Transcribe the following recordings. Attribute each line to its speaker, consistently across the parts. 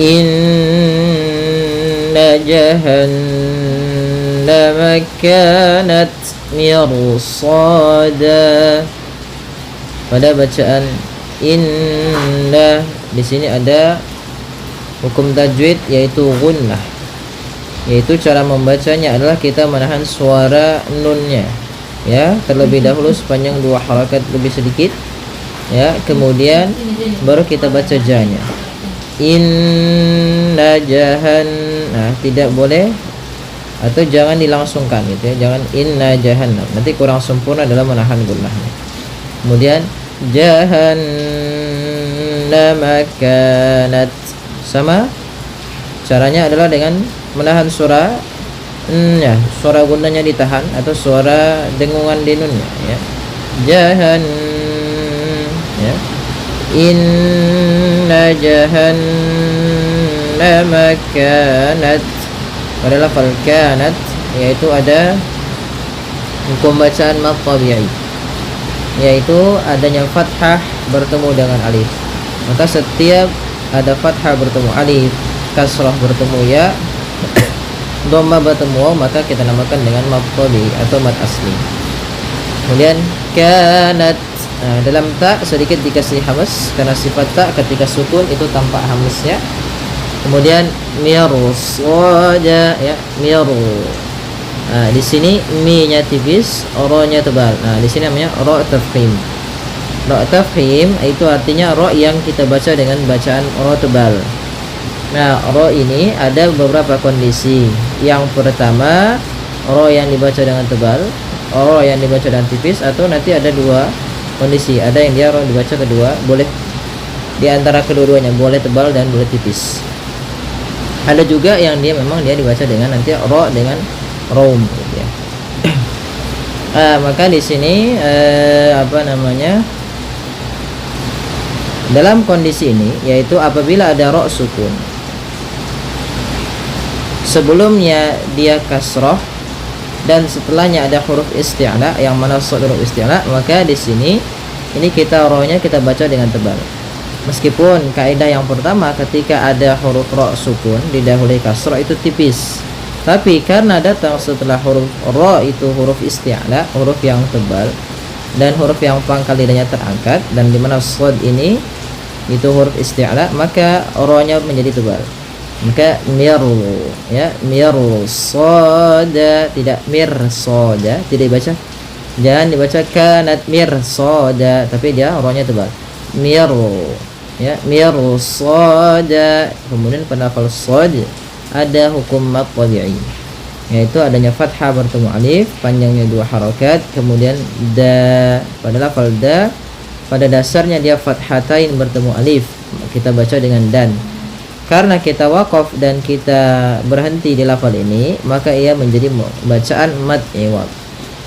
Speaker 1: Inna jahannama kanat mirsada. Pada bacaan inna di sini ada hukum tajwid yaitu gunnah, yaitu cara membacanya adalah kita menahan suara nunnya ya terlebih dahulu sepanjang 2 harakat lebih sedikit ya, kemudian baru kita baca janya. Inna nah tidak boleh atau jangan dilangsungkan gitu ya, jangan inna jahannam, nanti kurang sempurna dalam menahan gunnahnya. Kemudian jahannama kanat, sama caranya adalah dengan menahan suara ya, suara gunnahnya ditahan atau suara dengungan di nunnya ya. Jahan ya. Inna jahannama kanat, pada lafal kanat yaitu ada hukum bacaan mad tabi'i, yaitu adanya fathah bertemu dengan alif. Maka setiap ada fathah bertemu alif, kasrah bertemu ya, dhamma bertemu waw, maka kita namakan dengan mad tabi'i atau mad asli. Kemudian kanat, nah, dalam ta sedikit dikasih hamas karena sifat ta ketika sukun itu tampak hamasnya. Kemudian mirus wajah ya, miru. Nah, di sini mi-nya tipis, ro-nya tebal. Nah, di sini namanya ro tafkhim. Ro tafkhim itu artinya ro yang kita baca dengan bacaan ro tebal. Nah, ro ini ada beberapa kondisi. Yang pertama, ro yang dibaca dengan tebal, ro yang dibaca dengan tipis, atau nanti ada 2 kondisi. Ada yang dia ro dibaca kedua, boleh di antara kedua-duanya, boleh tebal dan boleh tipis. Ada juga yang dia memang dia dibaca dengan nanti ro dengan rom gitu ya. Maka di sini dalam kondisi ini yaitu apabila ada ro sukun sebelumnya dia kasroh dan setelahnya ada huruf isti'la yang mana huruf isti'la, maka di sini ini kita ro-nya kita baca dengan tebal. Meskipun kaidah yang pertama ketika ada huruf ro sukun didahului kasroh itu tipis, tapi karena datang setelah huruf ro itu huruf isti'la, huruf yang tebal dan huruf yang pangkal lidahnya terangkat, dan dimana shad ini itu huruf isti'la, maka ro-nya menjadi tebal. Maka miru ya, miru soda, tidak mir soda, tidak dibaca, jangan dibaca kanat mir soda, tapi dia ro-nya tebal. Miru ya, miru soda. Kemudian pada lafal sod ada hukum mad tabi'i, yaitu adanya fathah bertemu alif, panjangnya 2 harakat. Kemudian da, pada lafal da pada dasarnya dia fathatain bertemu alif, kita baca dengan dan. Karena kita waqaf dan kita berhenti di lafal ini, maka ia menjadi bacaan mad iwad,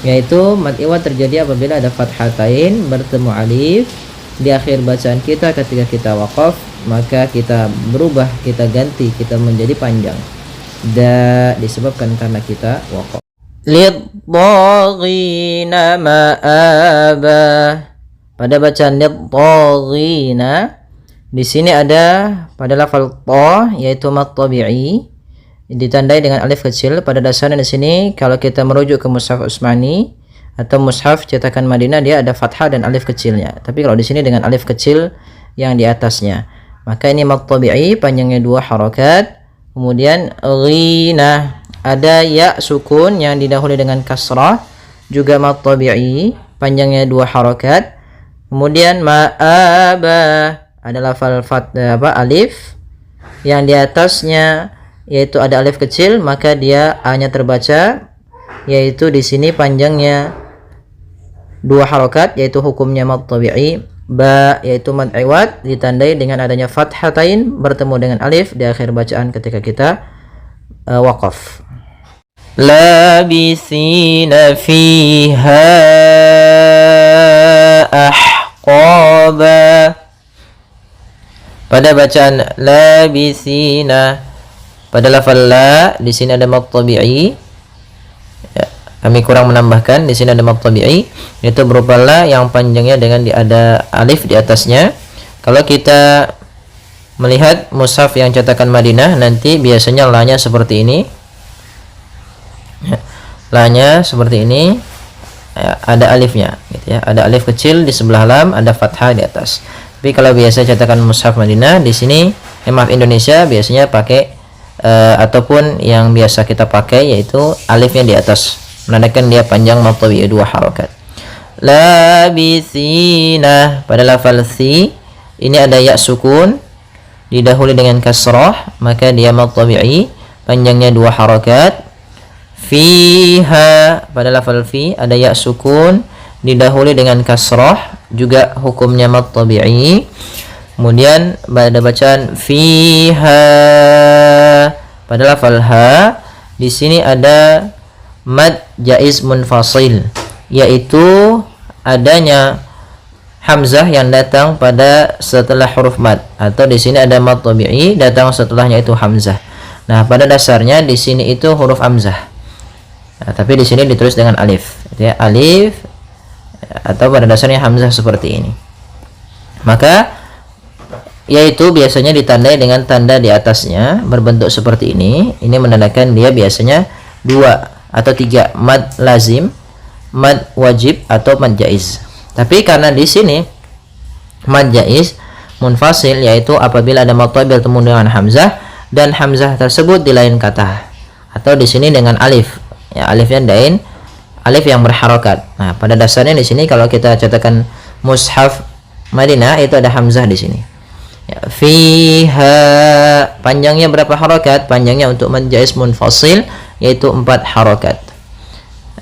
Speaker 1: yaitu mad iwad terjadi apabila ada fathatain bertemu alif di akhir bacaan kita ketika kita waqaf, maka kita berubah, kita ganti, kita menjadi panjang da disebabkan karena kita waqaf. Lidhaghina ma'aba, pada bacaan lidhaghina di sini ada pada lafal ta yaitu mad tabi'i ditandai dengan alif kecil. Pada dasarnya di sini kalau kita merujuk ke mushaf Utsmani atau mushaf cetakan Madinah dia ada fathah dan alif kecilnya, tapi kalau di sini dengan alif kecil yang di atasnya, maka ini mad tabi'i panjangnya 2 harakat. Kemudian ghina ada ya sukun yang didahului dengan kasrah, juga mad tabi'i panjangnya 2 harakat. Kemudian ma'aba ada lafal alif yang di atasnya yaitu ada alif kecil, maka dia hanya terbaca, yaitu di sini panjangnya 2 harakat, yaitu hukumnya mad tabi'i. Ba yaitu mad iwad ditandai dengan adanya fathatain bertemu dengan alif di akhir bacaan ketika kita waqaf. Labisina fiha ahqaba, pada bacaan labisina pada lafal la di sini ada mad tabi'i. Kami kurang menambahkan, di sini ada mad tabi'i yaitu berupa la yang panjangnya dengan ada alif di atasnya. Kalau kita melihat mushaf yang cetakan Madinah, nanti biasanya la-nya seperti ini. La-nya seperti ini, ada alifnya gitu ya. Ada alif kecil di sebelah lam, ada fathah di atas. Tapi kalau biasa cetakan mushaf Madinah di sini, maaf Indonesia biasanya pakai ataupun yang biasa kita pakai yaitu alifnya di atas, menandakan dia panjang mad tabi'i 2 harakat. Labithina, pada lafal si ini ada ya sukun didahului dengan kasrah, maka dia mad tabi'i panjangnya 2 harakat. Fiha, pada lafal fi ada ya sukun didahului dengan kasrah, juga hukumnya mad tabi'i. Kemudian pada bacaan fiha, pada lafal ha di sini ada mad jaiz munfasil, yaitu adanya hamzah yang datang pada setelah huruf mad, atau di sini ada mad tabi'i datang setelahnya itu hamzah. Nah, pada dasarnya di sini itu huruf hamzah. Nah, tapi di sini ditulis dengan alif, ya, alif, atau pada dasarnya hamzah seperti ini. Maka yaitu biasanya ditandai dengan tanda di atasnya berbentuk seperti ini. Ini menandakan dia biasanya 2 atau 3 mad lazim, mad wajib, atau mad jaiz. Tapi karena di sini mad jaiz munfasil, yaitu apabila ada mad tabi'i bertemu dengan hamzah dan hamzah tersebut di lain kata, atau di sini dengan alif, ya, alifnya dain, alif yang berharokat. Nah, pada dasarnya di sini kalau kita cetakan mushaf Madinah itu ada hamzah di sini. Ya, fiha panjangnya berapa harakat? Panjangnya untuk mad jaiz munfasil yaitu 4 harakat.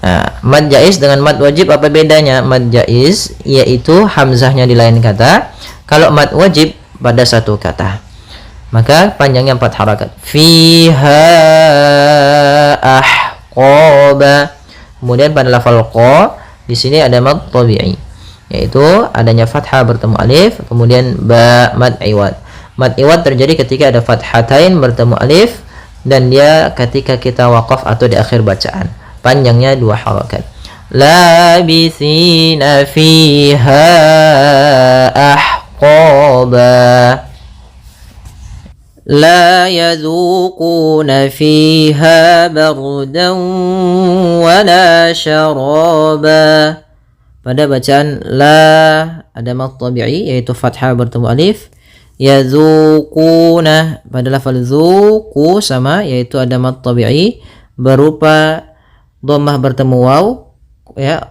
Speaker 1: Nah, mad jaiz dengan mad wajib apa bedanya? Mad jaiz yaitu hamzahnya di lain kata, kalau mad wajib pada satu kata. Maka panjangnya 4 harakat. Fiha ahqaba. Kemudian pada lafal qa di sini ada mad tabi'i, yaitu adanya fathah bertemu alif, kemudian ba mad iwad. Mad iwad terjadi ketika ada fathatain bertemu alif, dan dia ketika kita waqaf atau di akhir bacaan. Panjangnya 2 harakat. Labithina fiha ahqaba. La yadhuquna fiha bardan wala syaraba. Pada bacaan la ada mad tabi'i yaitu fathah bertemu alif. Yadzuquna, pada lafal dzuqu sama, yaitu ada mad tabi'i berupa dhammah bertemu waw, ya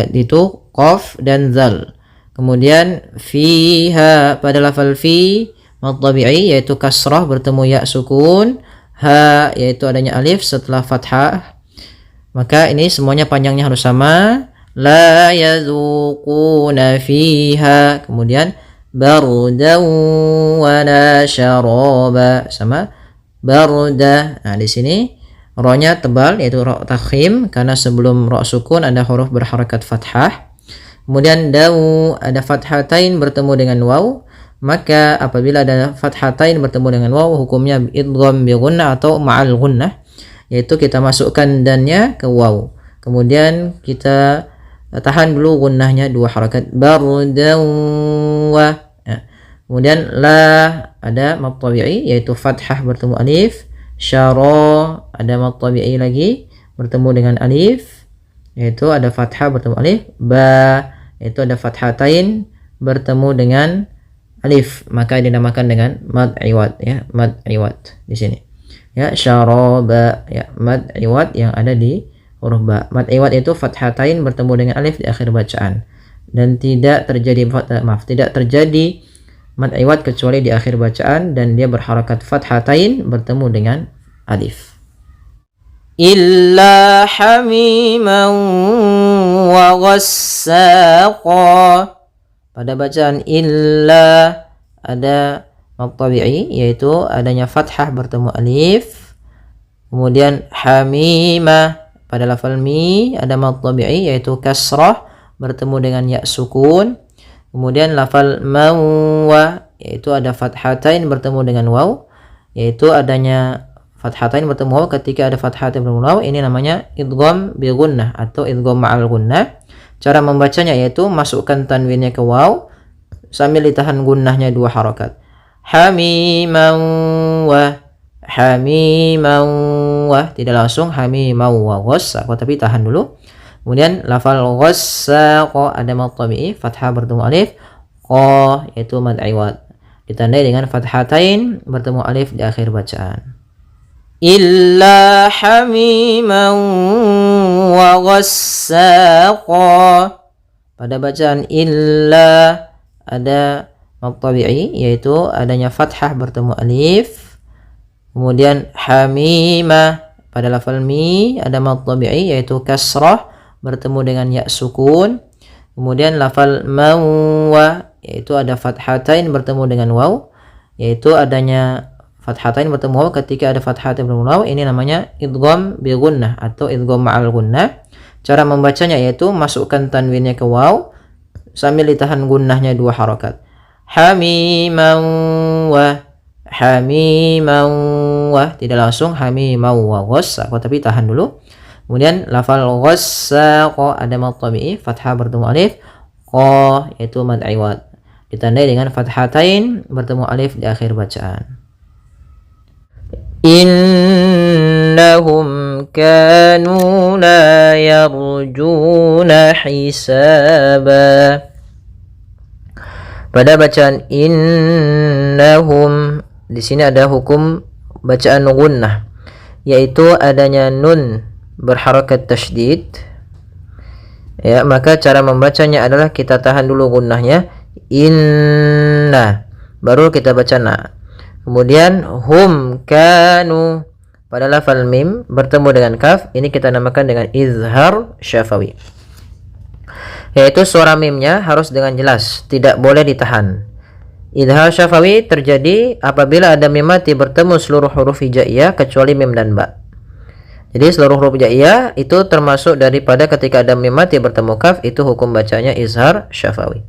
Speaker 1: itu qaf dan zal. Kemudian fiha, pada lafal fi mad tabi'i yaitu kasrah bertemu ya sukun, ha yaitu adanya alif setelah fathah. Maka ini semuanya panjangnya harus sama. La yadzuquna fiha, kemudian bardan wala syaraba sama barda. Nah, di sini ra-nya tebal yaitu ra takhim karena sebelum ra sukun ada huruf berharakat fathah. Kemudian dawu ada fathatain bertemu dengan waw, maka apabila ada fathatain bertemu dengan waw hukumnya idgham bi gunnah atau ma'al gunnah, yaitu kita masukkan dannya ke waw. Kemudian kita tahan dulu gunnahnya 2 harakat, bardan wa. Ya. Kemudian la ada mad tabi'i yaitu fathah bertemu alif, syara ada mad tabi'i lagi bertemu dengan alif yaitu ada fathah bertemu alif, ba yaitu ada fathatain bertemu dengan alif, maka dinamakan dengan mad iwad, ya, mad iwad di sini. Ya, syaraba, ya, mad iwad yang ada di huruf ba. Mad iwad itu fathatain bertemu dengan alif di akhir bacaan, dan tidak terjadi tidak terjadi mad iwad kecuali di akhir bacaan dan dia berharakat fathatain bertemu dengan alif. Illa hamiman wa ghassaqa. Pada bacaan illa ada mad tabi'i yaitu adanya fathah bertemu alif. Kemudian hamimah, pada lafal mi ada mad tabi'i yaitu kasrah bertemu dengan ya sukun. Kemudian lafal mawwa yaitu ada fathatain bertemu dengan waw, yaitu adanya fathatain bertemu waw ketika ada fathatain bertemu waw, ini namanya idgham bi gunnah atau idgham ma'al gunnah. Cara membacanya yaitu masukkan tanwinnya ke waw sambil ditahan gunnahnya 2 harakat. hamiman wa, tidak langsung hamiman wa ghassaq, tapi tahan dulu. Kemudian lafal ghassaq ada mad tabi'i, fathah bertemu alif, qa yaitu mad iwad, ditandai dengan fathatain bertemu alif di akhir bacaan. Illa hamiman wa ghassaqa. Pada bacaan illa ada mad tabi'i yaitu adanya fathah bertemu alif. Kemudian hamimah pada lafal mi ada mad tabi'i yaitu kasrah bertemu dengan ya sukun. Kemudian lafal mawwa yaitu ada fathatain bertemu dengan waw, yaitu adanya fathatain bertemu waw. Ketika ada fathatain bertemu waw, ini namanya idgham bi gunnah atau idgham ma'al gunnah. Cara membacanya yaitu masukkan tanwinnya ke waw sambil ditahan gunnahnya 2 harakat. Hamiman wa, tidak langsung hamiman wa ghassaq, tapi tahan dulu. Kemudian lafal ghassaq ada mad tabi'i, fathah bertemu alif, qa yaitu mad iwad, ditandai dengan fathatain bertemu alif di akhir bacaan. Innahum kanu la yarjuna hisaba. Pada bacaan innahum di sini ada hukum bacaan gunnah, yaitu adanya nun berharakat tasydid. Ya, maka cara membacanya adalah kita tahan dulu gunnahnya inna, baru kita baca na. Kemudian hum kanu pada lafal mim bertemu dengan kaf, ini kita namakan dengan izhar syafawi, yaitu suara mimnya harus dengan jelas, tidak boleh ditahan. Izhar syafawi terjadi apabila ada mim mati bertemu seluruh huruf hijaiyah kecuali mim dan ba. Jadi seluruh huruf hijaiyah itu termasuk daripada ketika ada mim mati bertemu kaf, itu hukum bacanya izhar syafawi.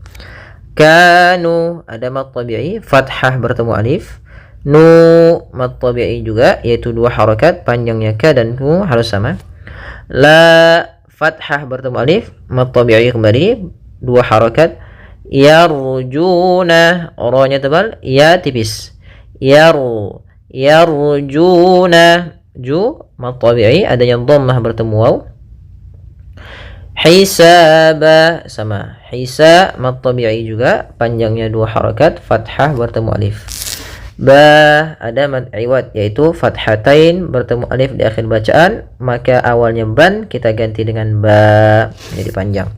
Speaker 1: Kanu ada mad tabi'i, fathah bertemu alif. Nu mad tabi'i juga yaitu 2 harakat, panjangnya ka dan nu harus sama. La fathah bertemu alif, mad tabi'i kembali 2 harakat. Yarjuna, ra-nya tebal, ya tipis. Yarjuna, ju mad tabi'i adanya dhammah bertemu waw. Hisaba sama, hisa mad tabi'i juga panjangnya 2 harakat, fathah bertemu alif. Ba ada mad iwad yaitu fathatain bertemu alif di akhir bacaan, maka awalnya ban kita ganti dengan ba jadi panjang.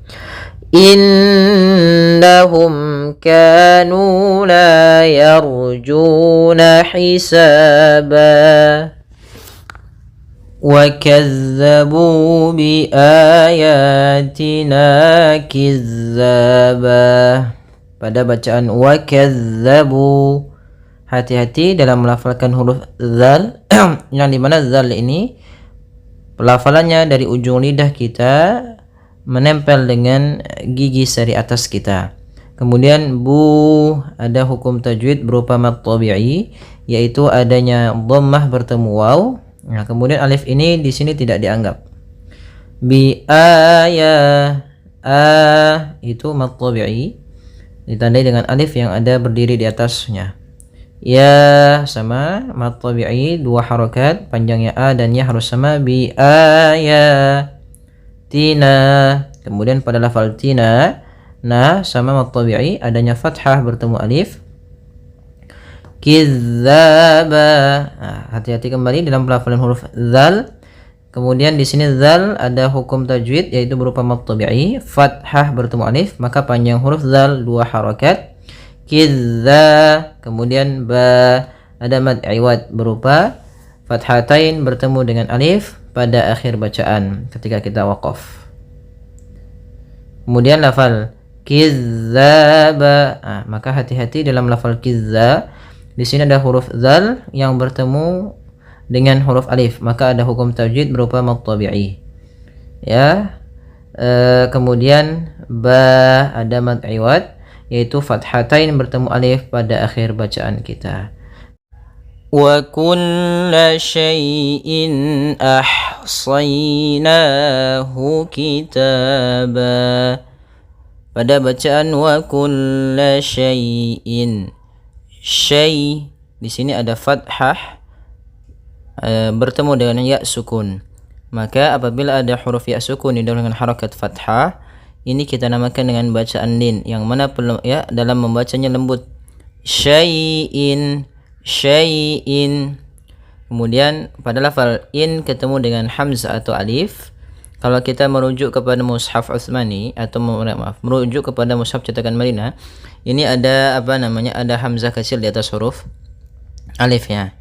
Speaker 1: Innahum kanu la yarjuna hisaba wa kazzabu bi ayatina kizzaba. Pada bacaan wa kazzabu, hati-hati dalam melafalkan huruf zal yang dimana zal ini pelafalannya dari ujung lidah kita menempel dengan gigi sari atas kita. Kemudian bu ada hukum tajwid berupa mad tabi'i yaitu adanya dhammah bertemu waw. Nah, kemudian alif ini di sini tidak dianggap. Bi itu mad tabi'i ditandai dengan alif yang ada berdiri di atasnya. Ya sama mad tabi'i 2 harakat, panjangnya a dan ya harus sama. Bi tina. Kemudian pada lafal tina na sama mad tabi'i adanya fathah bertemu alif. Kizzaba. Nah, hati-hati kembali dalam pelafalan huruf zal. Kemudian di sini zal ada hukum tajwid yaitu berupa mad tabi'i, fathah bertemu alif, maka panjang huruf zal 2 harakat. Kizza. Kemudian ba ada mad iwad berupa fathatain bertemu dengan alif pada akhir bacaan ketika kita waqaf. Kemudian lafal kizzaba. Maka hati-hati dalam lafal kizza. Di sini ada huruf zal yang bertemu dengan huruf alif, maka ada hukum tajwid berupa mad tabi'i. Ya. Kemudian ba ada mad iwad yaitu fathatain bertemu alif pada akhir bacaan kita. Wa kulla syai'in ahsaynahu kitaba. Pada bacaan wa kulla syai'in, syai. Di sini ada fathah bertemu dengan ya sukun. Maka apabila ada huruf ya sukun didahului dengan harakat fathah, ini kita namakan dengan bacaan lin, yang mana ya dalam membacanya lembut. Syai'in, syai'in. Kemudian pada lafal in ketemu dengan hamzah atau alif. Kalau kita merujuk kepada mushaf Utsmani atau merujuk kepada mushaf cetakan Madinah, ini ada ada hamzah kecil di atas huruf alifnya.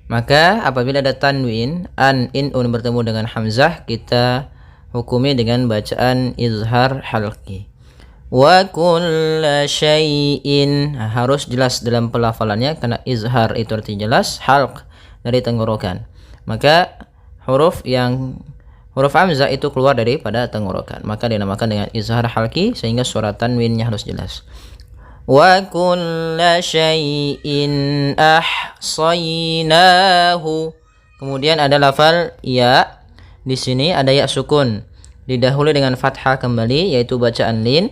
Speaker 1: Maka apabila ada tanwin an, in, un bertemu dengan hamzah, kita hukumi dengan bacaan izhar halqi. Wa kulla syai'in, harus jelas dalam pelafalannya karena izhar itu artinya jelas, halq dari tenggorokan. Maka huruf hamzah itu keluar daripada tenggorokan, maka dinamakan dengan izhar halqi sehingga suara tanwinnya harus jelas. Wa kulla syai'in ahsaynahu. Kemudian ada lafal ya. Di sini ada ya sukun, didahului dengan fathah kembali yaitu bacaan lin,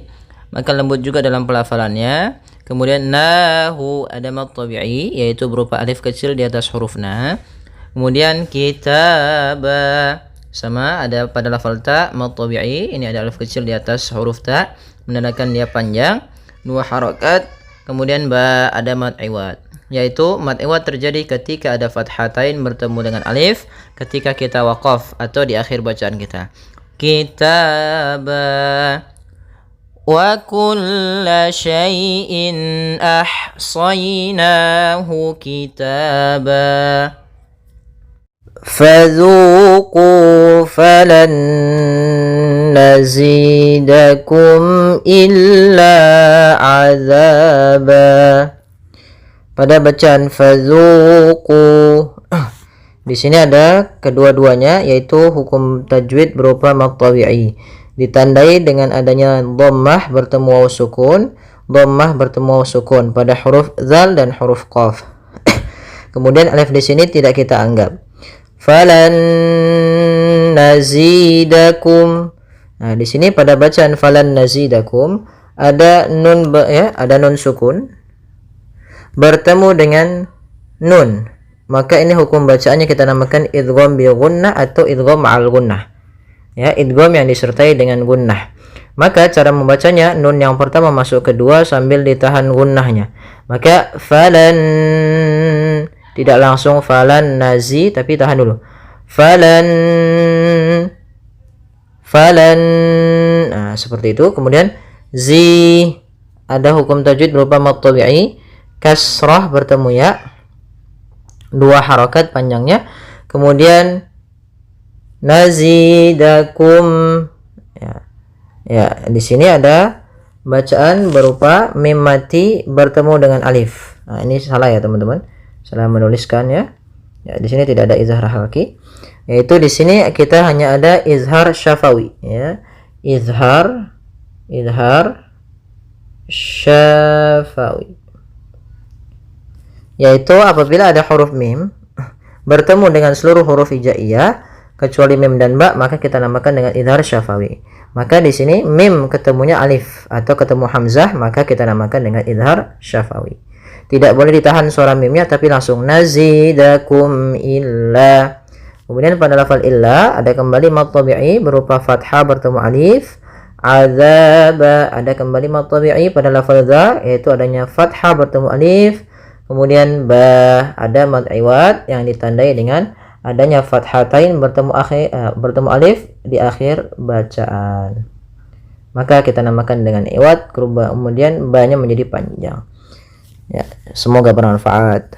Speaker 1: maka lembut juga dalam pelafalannya. Kemudian nahu, ada mad tabi'i yaitu berupa alif kecil di atas huruf na. Kemudian kitaba, sama ada pada lafal ta mad tabi'i, ini ada alif kecil di atas huruf ta menandakan dia panjang, 2 harakat. Kemudian ba, ada mad iwad, yaitu mad iwad terjadi ketika ada fathatain bertemu dengan alif ketika kita waqaf atau di akhir bacaan kita. Kitaba wa kulla syai'in ahsaynahu kitaba. Fadzuqu falan nazidakum illa azaba. Pada bacaan fadzuqu, di sini ada kedua-duanya yaitu hukum tajwid berupa mad tabi'i, ditandai dengan adanya dhammah bertemu waw sukun, dhammah bertemu waw sukun pada huruf zal dan huruf qaf. Kemudian alif di sini tidak kita anggap. Falan nazidakum. Nah, di sini pada bacaan falan nazidakum ada nun ada nun sukun bertemu dengan nun. Maka ini hukum bacaannya kita namakan idgham bi gunnah atau idgham ma'al gunnah. Ya, idgham yang disertai dengan gunnah. Maka cara membacanya, nun yang pertama masuk kedua sambil ditahan gunnahnya. Maka falan, tidak langsung falan nazi tapi tahan dulu. Falan. Nah, seperti itu. Kemudian zi, ada hukum tajwid berupa mad tabi'i, kasrah bertemu ya, 2 harakat panjangnya. Kemudian nazidakum, ya di sini ada bacaan berupa mim mati bertemu dengan alif. Nah, ini salah ya teman-teman, salah menuliskan ya. Ya, di sini tidak ada izhar halqi, yaitu di sini kita hanya ada izhar syafawi ya. Izhar syafawi, yaitu apabila ada huruf mim bertemu dengan seluruh huruf hijaiyah kecuali mim dan ba, maka kita namakan dengan izhar syafawi. Maka di sini mim ketemunya alif atau ketemu hamzah, maka kita namakan dengan izhar syafawi. Tidak boleh ditahan suara mimnya tapi langsung nazidakum illa. Kemudian pada lafal illa ada kembali mad tabi'i berupa fathah bertemu alif. Azaba, ada kembali mad tabi'i pada lafal dha yaitu adanya fathah bertemu alif. Kemudian ba, ada mad iwad yang ditandai dengan adanya fathatain bertemu alif di akhir bacaan. Maka kita namakan dengan iwad, kemudian ba-nya menjadi panjang. Ya, semoga bermanfaat.